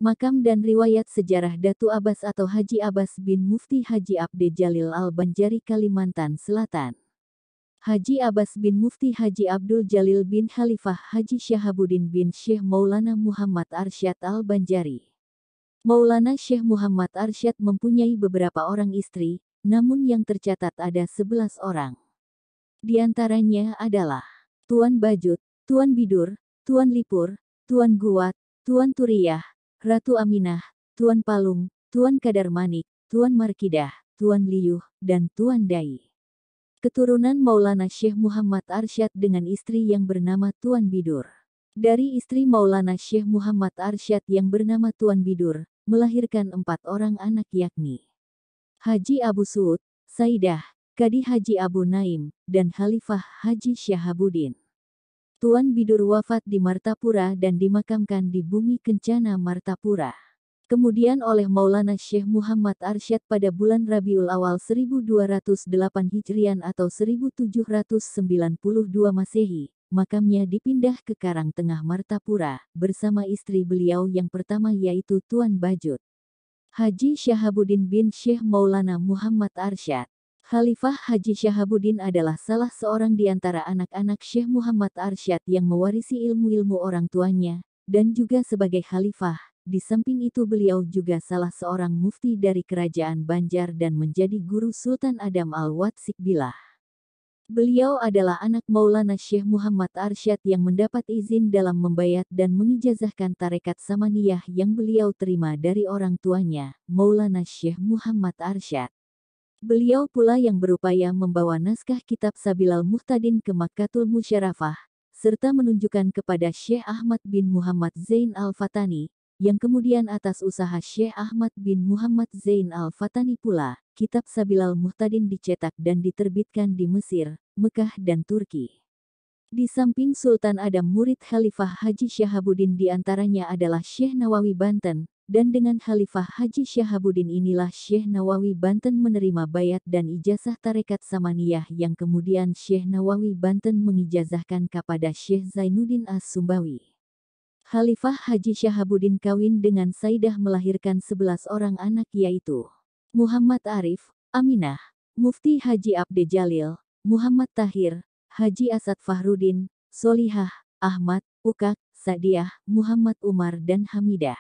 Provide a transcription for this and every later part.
Makam dan riwayat sejarah Datu Abbas atau Haji Abbas bin Mufti Haji Abde Jalil Al-Banjari Kalimantan Selatan. Haji Abbas bin Mufti Haji Abdul Jalil bin Khalifah Haji Syahabuddin bin Syekh Maulana Muhammad Arsyad Al-Banjari. Maulana Syekh Muhammad Arsyad mempunyai beberapa orang istri, namun yang tercatat ada 11 orang. Di antaranya adalah Tuan Bajut, Tuan Bidur, Tuan Lipur, Tuan Guat, Tuan Turiyah, Ratu Aminah, Tuan Palung, Tuan Kadar Manik, Tuan Markidah, Tuan Liyuh, dan Tuan Dai. Keturunan Maulana Syekh Muhammad Arsyad dengan istri yang bernama Tuan Bidur. Dari istri Maulana Syekh Muhammad Arsyad yang bernama Tuan Bidur, melahirkan 4 orang anak yakni Haji Abu Suud, Saidah, Kadi Haji Abu Naim, dan Khalifah Haji Syahabuddin. Tuan Bidur wafat di Martapura dan dimakamkan di Bumi Kencana Martapura. Kemudian oleh Maulana Syekh Muhammad Arsyad pada bulan Rabiul Awal 1208 Hijrian atau 1792 Masehi, makamnya dipindah ke Karangtengah Martapura, bersama istri beliau yang pertama yaitu Tuan Bajut. Haji Syahabuddin bin Syekh Maulana Muhammad Arsyad. Khalifah Haji Syahabuddin adalah salah seorang di antara anak-anak Syekh Muhammad Arsyad yang mewarisi ilmu-ilmu orang tuanya, dan juga sebagai khalifah. Di samping itu beliau juga salah seorang mufti dari kerajaan Banjar dan menjadi guru Sultan Adam Al-Watsik Billah. Beliau adalah anak Maulana Syekh Muhammad Arsyad yang mendapat izin dalam membayat dan mengijazahkan tarekat Samaniyah yang beliau terima dari orang tuanya, Maulana Syekh Muhammad Arsyad. Beliau pula yang berupaya membawa naskah kitab Sabilal Muhtadin ke Makkatul Musyarrafah, serta menunjukkan kepada Syekh Ahmad bin Muhammad Zain Al-Fatani, yang kemudian atas usaha Syekh Ahmad bin Muhammad Zain Al-Fatani pula, kitab Sabilal Muhtadin dicetak dan diterbitkan di Mesir, Mekah dan Turki. Di samping Sultan Adam murid Khalifah Haji Syahabuddin diantaranya adalah Syekh Nawawi Banten, dan dengan Khalifah Haji Syahabuddin inilah Syekh Nawawi Banten menerima bayat dan ijazah tarekat Samaniyah yang kemudian Syekh Nawawi Banten mengijazahkan kepada Syekh Zainuddin As-Sumbawi. Khalifah Haji Syahabuddin kawin dengan Saidah melahirkan 11 orang anak yaitu Muhammad Arif, Aminah, Mufti Haji Abde Jalil, Muhammad Tahir, Haji Asad Fahrudin, Solihah, Ahmad, Ukak, Sadiah, Muhammad Umar dan Hamidah.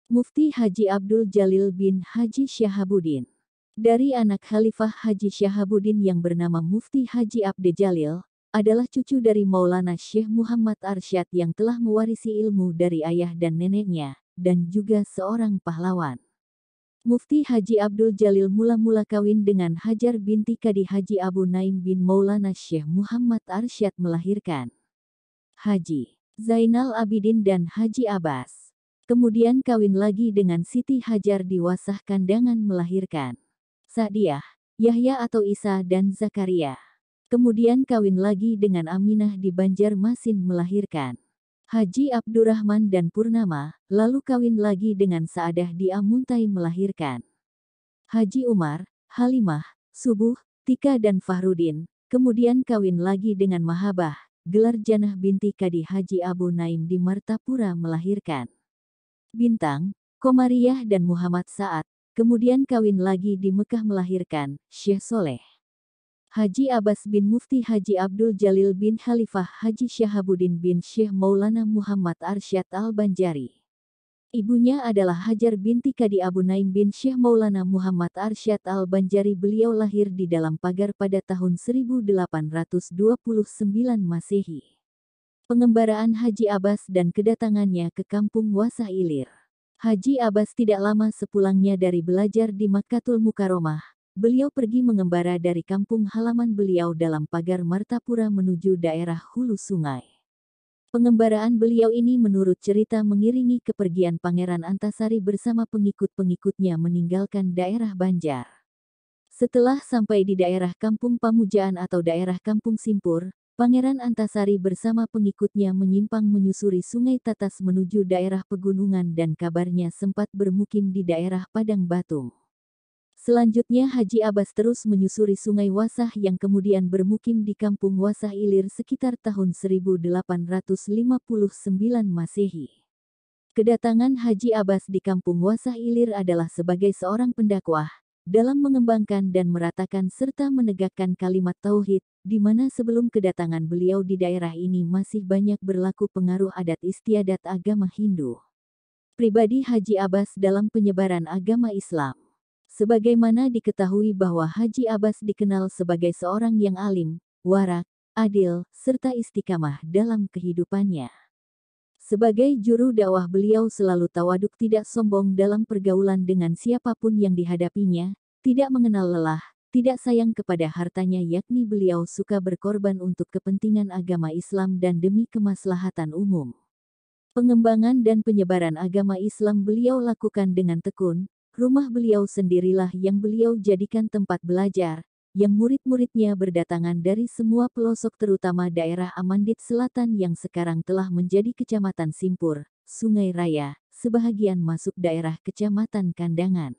Mufti Haji Abdul Jalil bin Haji Syahabuddin. Dari anak Khalifah Haji Syahabuddin yang bernama Mufti Haji Abde Jalil, adalah cucu dari Maulana Syekh Muhammad Arsyad yang telah mewarisi ilmu dari ayah dan neneknya, dan juga seorang pahlawan. Mufti Haji Abdul Jalil mula-mula kawin dengan Hajar binti Kadi Haji Abu Naim bin Maulana Syekh Muhammad Arsyad melahirkan Haji Zainal Abidin dan Haji Abbas. Kemudian kawin lagi dengan Siti Hajar di Wasah Kandangan melahirkan Sa'diyah, Yahya atau Isa dan Zakaria. Kemudian kawin lagi dengan Aminah di Banjarmasin melahirkan Haji Abdurrahman dan Purnama, lalu kawin lagi dengan Sa'adah di Amuntai melahirkan Haji Umar, Halimah, Subuh, Tika dan Fahrudin. Kemudian kawin lagi dengan Mahabah, gelar Janah binti Kadi Haji Abu Naim di Martapura melahirkan Bintang, Komariah dan Muhammad Sa'ad. Kemudian kawin lagi di Mekah melahirkan Syekh Soleh. Haji Abbas bin Mufti Haji Abdul Jalil bin Khalifah Haji Syahabuddin bin Syekh Maulana Muhammad Arsyad Al-Banjari. Ibunya adalah Hajar binti Kadi Abu Naim bin Syekh Maulana Muhammad Arsyad Al-Banjari. Beliau lahir di dalam pagar pada tahun 1829 Masehi. Pengembaraan Haji Abbas dan kedatangannya ke kampung Wasah Ilir. Haji Abbas tidak lama sepulangnya dari belajar di Makkatul Mukarramah. Beliau pergi mengembara dari kampung halaman beliau dalam pagar Martapura menuju daerah hulu sungai. Pengembaraan beliau ini menurut cerita mengiringi kepergian Pangeran Antasari bersama pengikut-pengikutnya meninggalkan daerah Banjar. Setelah sampai di daerah Kampung Pamujaan atau daerah Kampung Simpur, Pangeran Antasari bersama pengikutnya menyimpang menyusuri Sungai Tatas menuju daerah pegunungan dan kabarnya sempat bermukim di daerah Padang Batung. Selanjutnya Haji Abbas terus menyusuri Sungai Wasah yang kemudian bermukim di kampung Wasah Ilir sekitar tahun 1859 Masehi. Kedatangan Haji Abbas di Kampung Wasah Ilir adalah sebagai seorang pendakwah dalam mengembangkan dan meratakan serta menegakkan kalimat tauhid, di mana sebelum kedatangan beliau di daerah ini masih banyak berlaku pengaruh adat istiadat agama Hindu. Pribadi Haji Abbas dalam penyebaran agama Islam. Sebagaimana diketahui bahwa Haji Abbas dikenal sebagai seorang yang alim, warak, adil, serta istiqamah dalam kehidupannya. Sebagai juru dakwah beliau selalu tawaduk, tidak sombong dalam pergaulan dengan siapapun yang dihadapinya, tidak mengenal lelah, tidak sayang kepada hartanya, yakni beliau suka berkorban untuk kepentingan agama Islam dan demi kemaslahatan umum. Pengembangan dan penyebaran agama Islam beliau lakukan dengan tekun. Rumah beliau sendirilah yang beliau jadikan tempat belajar, yang murid-muridnya berdatangan dari semua pelosok terutama daerah Amandit Selatan yang sekarang telah menjadi Kecamatan Simpur, Sungai Raya, sebahagian masuk daerah Kecamatan Kandangan.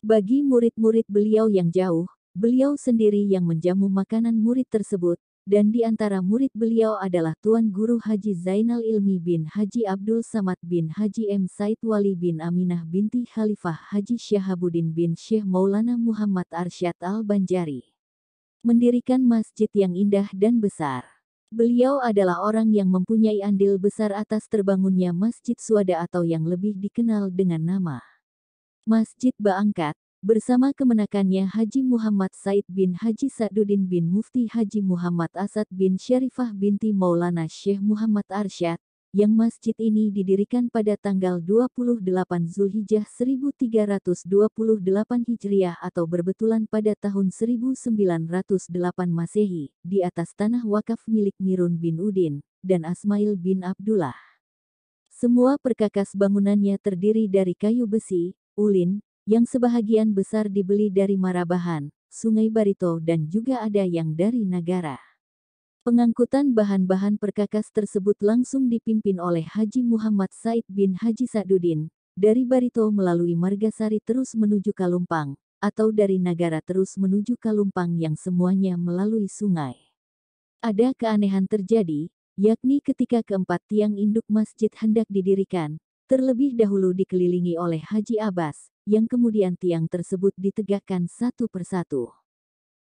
Bagi murid-murid beliau yang jauh, beliau sendiri yang menjamu makanan murid tersebut, dan di antara murid beliau adalah Tuan Guru Haji Zainal Ilmi bin Haji Abdul Samad bin Haji M. Said Wali bin Aminah binti Khalifah Haji Syahabuddin bin Syekh Maulana Muhammad Arsyad Al-Banjari. Mendirikan masjid yang indah dan besar. Beliau adalah orang yang mempunyai andil besar atas terbangunnya Masjid Suada atau yang lebih dikenal dengan nama Masjid Baangkat. Bersama kemenakannya Haji Muhammad Said bin Haji Sa'duddin bin Mufti Haji Muhammad Asad bin Syarifah binti Maulana Syekh Muhammad Arsyad, yang masjid ini didirikan pada tanggal 28 Zulhijjah 1328 Hijriah atau berbetulan pada tahun 1908 Masehi, di atas tanah wakaf milik Mirun bin Udin dan Asmail bin Abdullah. Semua perkakas bangunannya terdiri dari kayu besi, ulin, yang sebahagian besar dibeli dari Marabahan, Sungai Barito dan juga ada yang dari Nagara. Pengangkutan bahan-bahan perkakas tersebut langsung dipimpin oleh Haji Muhammad Said bin Haji Sa'duddin, dari Barito melalui Margasari terus menuju Kalumpang, atau dari Nagara terus menuju Kalumpang yang semuanya melalui sungai. Ada keanehan terjadi, yakni ketika keempat tiang induk masjid hendak didirikan, terlebih dahulu dikelilingi oleh Haji Abbas, yang kemudian tiang tersebut ditegakkan satu persatu.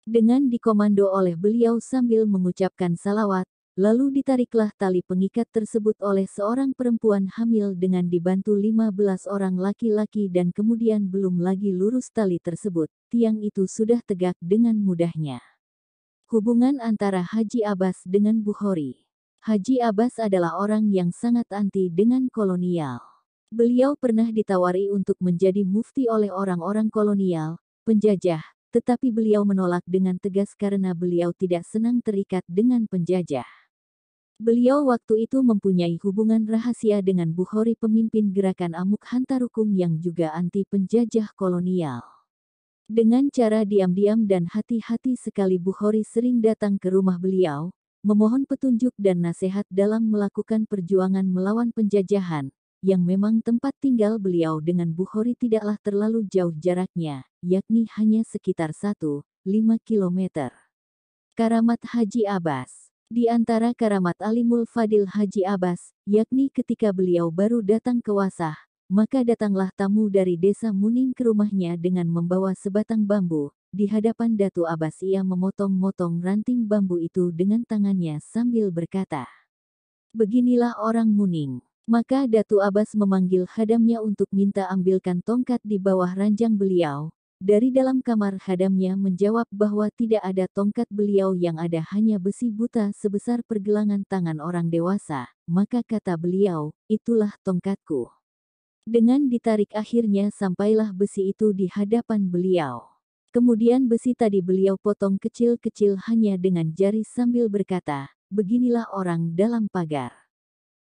Dengan dikomando oleh beliau sambil mengucapkan salawat, lalu ditariklah tali pengikat tersebut oleh seorang perempuan hamil dengan dibantu 15 orang laki-laki dan kemudian belum lagi lurus tali tersebut, tiang itu sudah tegak dengan mudahnya. Hubungan antara Haji Abbas dengan Bukhari. Haji Abbas adalah orang yang sangat anti dengan kolonial. Beliau pernah ditawari untuk menjadi mufti oleh orang-orang kolonial, penjajah, tetapi beliau menolak dengan tegas karena beliau tidak senang terikat dengan penjajah. Beliau waktu itu mempunyai hubungan rahasia dengan Bukhari, pemimpin gerakan Amuk Hantarukung yang juga anti penjajah kolonial. Dengan cara diam-diam dan hati-hati sekali Bukhari sering datang ke rumah beliau, memohon petunjuk dan nasihat dalam melakukan perjuangan melawan penjajahan, yang memang tempat tinggal beliau dengan Bukhari tidaklah terlalu jauh jaraknya, yakni hanya sekitar 1,5 km. Karamat Haji Abbas. Di antara karamat Alimul Fadil Haji Abbas, yakni ketika beliau baru datang ke Wasah, maka datanglah tamu dari desa Muning ke rumahnya dengan membawa sebatang bambu. Di hadapan Datu Abbas ia memotong-motong ranting bambu itu dengan tangannya sambil berkata, "Beginilah orang Muning." Maka Datu Abbas memanggil khadamnya untuk minta ambilkan tongkat di bawah ranjang beliau. Dari dalam kamar khadamnya menjawab bahwa tidak ada tongkat beliau, yang ada hanya besi buta sebesar pergelangan tangan orang dewasa. Maka kata beliau, "Itulah tongkatku." Dengan ditarik akhirnya sampailah besi itu di hadapan beliau. Kemudian besi tadi beliau potong kecil-kecil hanya dengan jari sambil berkata, "Beginilah orang dalam pagar."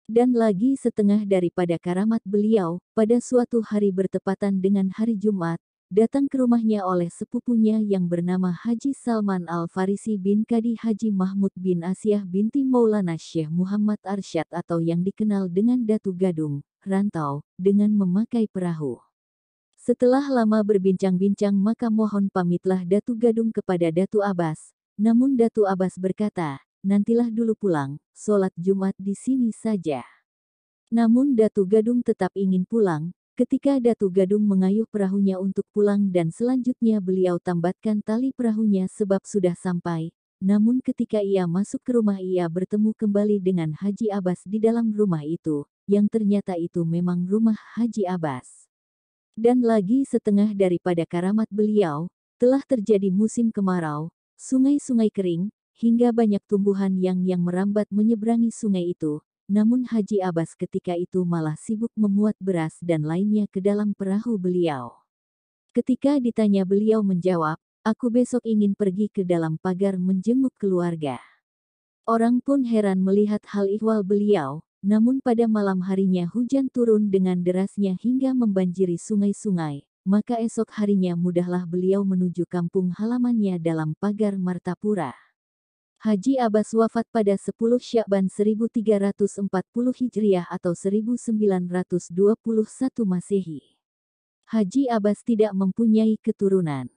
Dan lagi setengah daripada karamat beliau, pada suatu hari bertepatan dengan hari Jumat, datang ke rumahnya oleh sepupunya yang bernama Haji Salman Al-Farisi bin Kadi Haji Mahmud bin Asiyah binti Maulana Syekh Muhammad Arsyad atau yang dikenal dengan Datu Gadung, rantau, dengan memakai perahu. Setelah lama berbincang-bincang maka mohon pamitlah Datu Gadung kepada Datu Abbas, namun Datu Abbas berkata, "Nantilah dulu pulang, sholat Jumat di sini saja." Namun Datu Gadung tetap ingin pulang. Ketika Datu Gadung mengayuh perahunya untuk pulang dan selanjutnya beliau tambatkan tali perahunya sebab sudah sampai. Namun ketika ia masuk ke rumah ia bertemu kembali dengan Haji Abbas di dalam rumah itu, yang ternyata itu memang rumah Haji Abbas. Dan lagi setengah daripada karamat beliau, telah terjadi musim kemarau, sungai-sungai kering, hingga banyak tumbuhan yang merambat menyeberangi sungai itu. Namun Haji Abbas ketika itu malah sibuk memuat beras dan lainnya ke dalam perahu beliau. Ketika ditanya beliau menjawab, aku besok ingin pergi ke dalam pagar menjenguk keluarga. Orang pun heran melihat hal ihwal beliau, namun pada malam harinya hujan turun dengan derasnya hingga membanjiri sungai-sungai, maka esok harinya mudahlah beliau menuju kampung halamannya dalam pagar Martapura. Haji Abbas wafat pada 10 Sya'ban 1340 Hijriah atau 1921 Masehi. Haji Abbas tidak mempunyai keturunan.